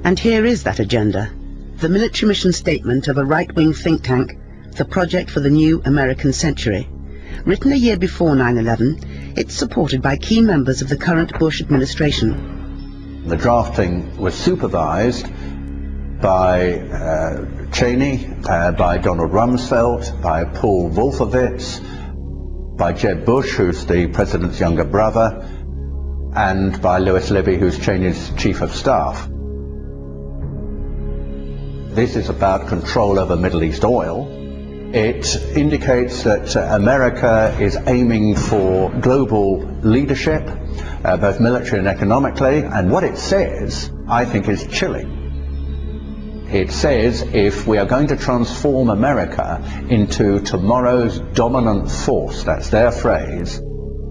And here is that agenda, the military mission statement of a right-wing think tank, the Project for the New American Century. Written a year before 9/11, it's supported by key members of the current Bush administration. The drafting was supervised by Cheney, by Donald Rumsfeld, by Paul Wolfowitz, by Jeb Bush, who's the president's younger brother, and by Lewis Libby, who's Cheney's chief of staff. This is about control over Middle East oil. It indicates that America is aiming for global leadership, both military and economically, and what it says, I think, is chilling. It says if we are going to transform America into tomorrow's dominant force, that's their phrase,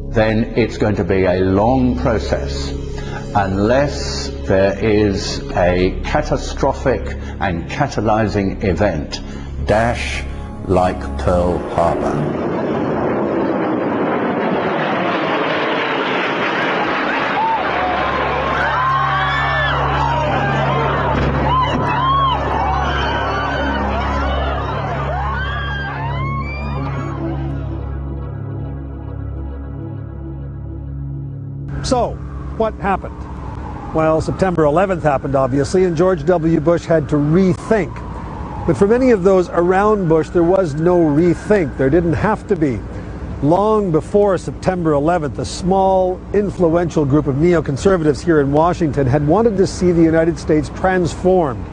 then it's going to be a long process unless there is a catastrophic and catalyzing event, like Pearl Harbor. So, what happened? Well, September 11th happened, obviously, and George W. Bush had to rethink. But for many of those around Bush, there was no rethink. There didn't have to be. Long before September 11th, a small, influential group of neoconservatives here in Washington had wanted to see the United States transformed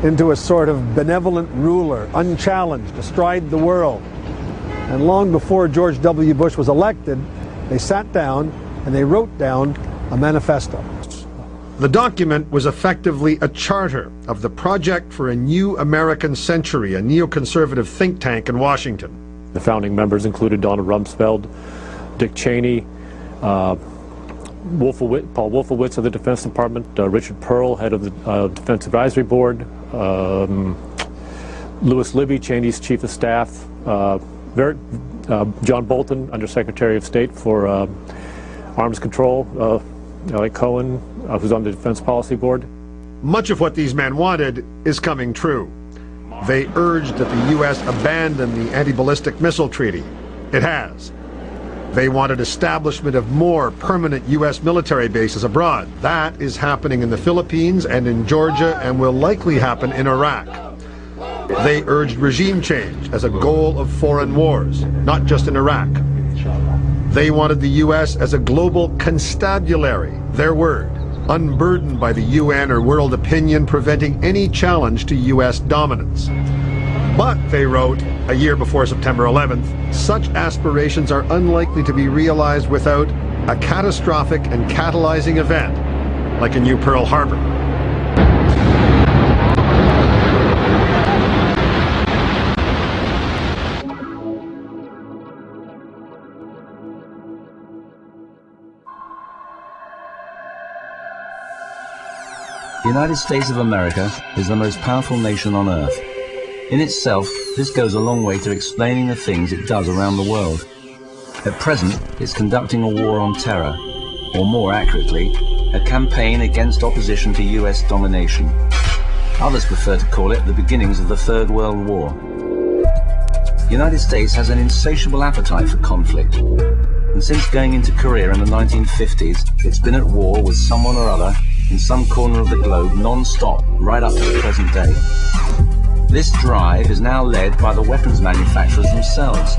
into a sort of benevolent ruler, unchallenged, astride the world. And long before George W. Bush was elected, they sat down and they wrote down a manifesto. The document was effectively a charter of the Project for a New American Century, a neoconservative think tank in Washington. The founding members included Donald Rumsfeld, Dick Cheney, Paul Wolfowitz of the Defense Department, Richard Pearl, head of the Defense Advisory Board, Lewis Libby, Cheney's chief of staff, John Bolton, Undersecretary of State for Arms Control, Elliot Cohen, who's on the Defense Policy Board. Much of what these men wanted is coming true. They urged that the U.S. abandon the anti-ballistic missile treaty. It has. They wanted establishment of more permanent U.S. military bases abroad. That is happening in the Philippines and in Georgia and will likely happen in Iraq. They urged regime change as a goal of foreign wars, not just in Iraq. They wanted the U.S. as a global constabulary, their word, unburdened by the UN or world opinion, preventing any challenge to U.S. dominance. But, they wrote, a year before September 11th, such aspirations are unlikely to be realized without a catastrophic and catalyzing event, like a new Pearl Harbor. The United States of America is the most powerful nation on earth. In itself, this goes a long way to explaining the things it does around the world. At present, it's conducting a war on terror, or more accurately, a campaign against opposition to US domination. Others prefer to call it the beginnings of the Third World War. The United States has an insatiable appetite for conflict, and since going into Korea in the 1950s, it's been at war with someone or other in some corner of the globe non-stop right up to the present day. This drive is now led by the weapons manufacturers themselves.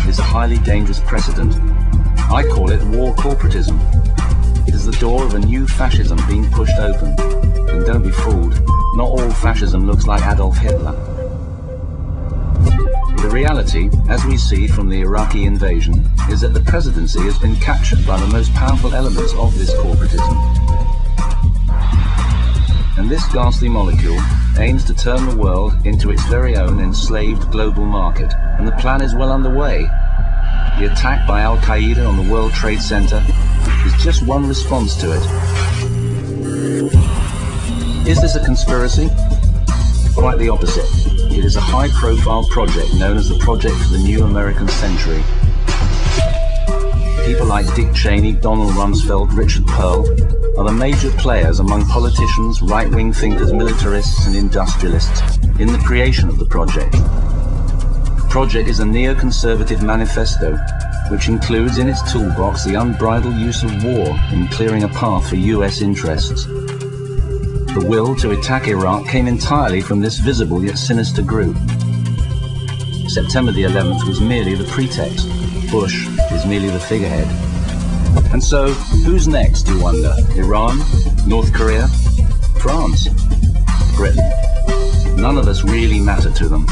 It is a highly dangerous precedent. I call it war corporatism. It is the door of a new fascism being pushed open. And don't be fooled, not all fascism looks like Adolf Hitler. The reality, as we see from the Iraqi invasion, is that the presidency has been captured by the most powerful elements of this corporatism. And this ghastly molecule aims to turn the world into its very own enslaved global market, and the plan is well underway. The attack by Al-Qaeda on the World Trade Center is just one response to it. Is this a conspiracy? Quite the opposite. It is a high-profile project known as the Project for the New American Century. people like Dick Cheney, Donald Rumsfeld, Richard Pearl, are the major players among politicians, right-wing thinkers, militarists and industrialists in the creation of the project. The project is a neoconservative manifesto which includes in its toolbox the unbridled use of war in clearing a path for US interests. The will to attack Iraq came entirely from this visible yet sinister group. September the 11th was merely the pretext. Bush is merely the figurehead. And so, who's next, you wonder? Iran? North Korea? France? Britain? None of us really matter to them.